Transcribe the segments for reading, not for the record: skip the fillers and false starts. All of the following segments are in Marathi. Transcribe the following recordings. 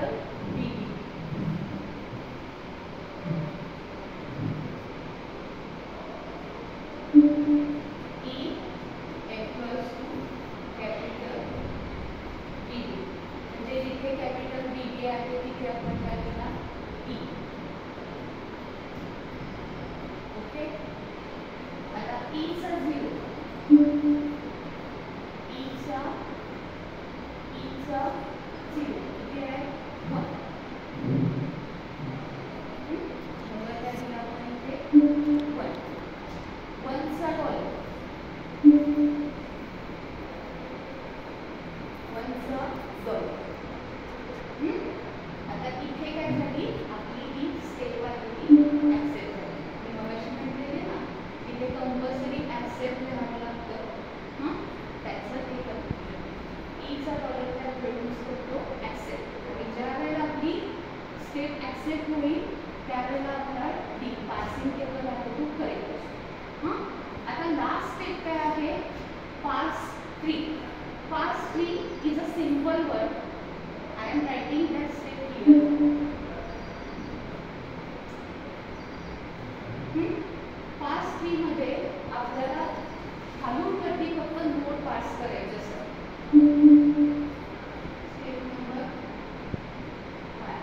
capital BB. E equals to capital BB. म्हणजे जिथे capital BB आहे तिथे आपण काय करणार E. ओके. आता E चा 0 0 इथे आहे 1. मग त्याला आपण इथे 1 चा डॉलर 1 चा डॉलर. आता इथे काय झाली आपली ही स्टेप आली ऍक्सेप्ट झाली. मी मगाशी म्हटलेले ना इथे कंपल्सरी ऍक्सेप्ट लिहावं लागतं. त्याचं ते E चा डॉलर काय प्रोड्यूस करतो ऍक्सेप्ट. आणि ज्या वेळेला आपली स्टेप ऍक्सेप्ट होईल त्यावेळेला आपला डी पासिंग केवळ आहे तो करेक्ट असतो. आता लास्ट स्टेप काय आहे pass 3. Pass 3 is a simple word. I am writing that step here. Pass 3 मध्ये आपल्याला खालून वरती फक्त नोट पास करायचे असतात. स्टेप नंबर 5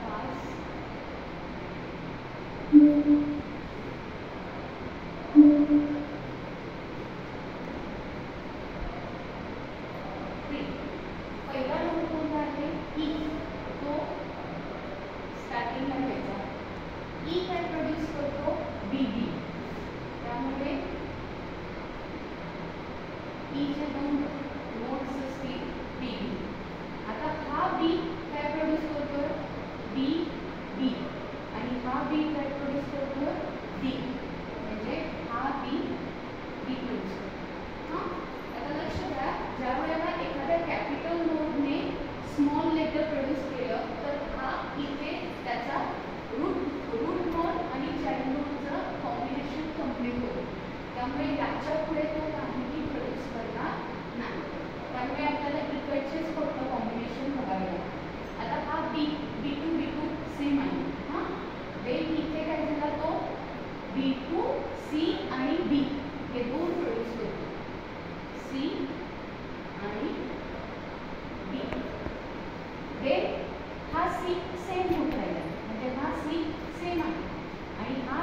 पास पहिला नोट कोणता आहे ई. तो स्टार्टिंगला घ्यायचा. ई काय प्रोड्यूस करतो बीबी. त्यामुळे ईचे 2 नोट्स असतील बीबी. आता हा बी काय प्रोड्यूस करतो बी बी आणि हा बी काय प्रोड्यूस करतो डी. म्हणजे हा बी बी प्रोड्यूस करतो. आता लक्ष द्या ज्या वेळेला एखाद्या कॅपिटल नोडने स्मॉल लेटर प्रोड्यूस केलं तर हा इथे त्याचा रूट नोड आणि चाइल्ड नोडचं कॉम्बिनेशन कंप्लीट होतं. त्यामुळे याच्या पुढे तो काहीही प्रोड्यूस करणार नाही. त्यामुळे आपल्याला इकडचेच फक्त कॉम्बिनेशन बघावे लागतात. आता हा बी B2 सेम आहे. देन इथे काय झाला तो B2 C आणि D हे 2 प्रोड्यूस करतो. C आणि D. देन हा C सेम होत राहिला म्हणजे हा C सेम आहे आणि हा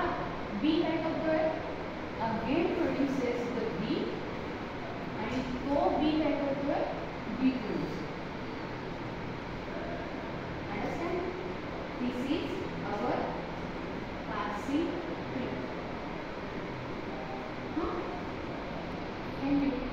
B काय करतोय अगेन प्रोड्यूसेस द B आणि तो B काय करतोय B produce. Understand? This is our parsing tree. Thank you.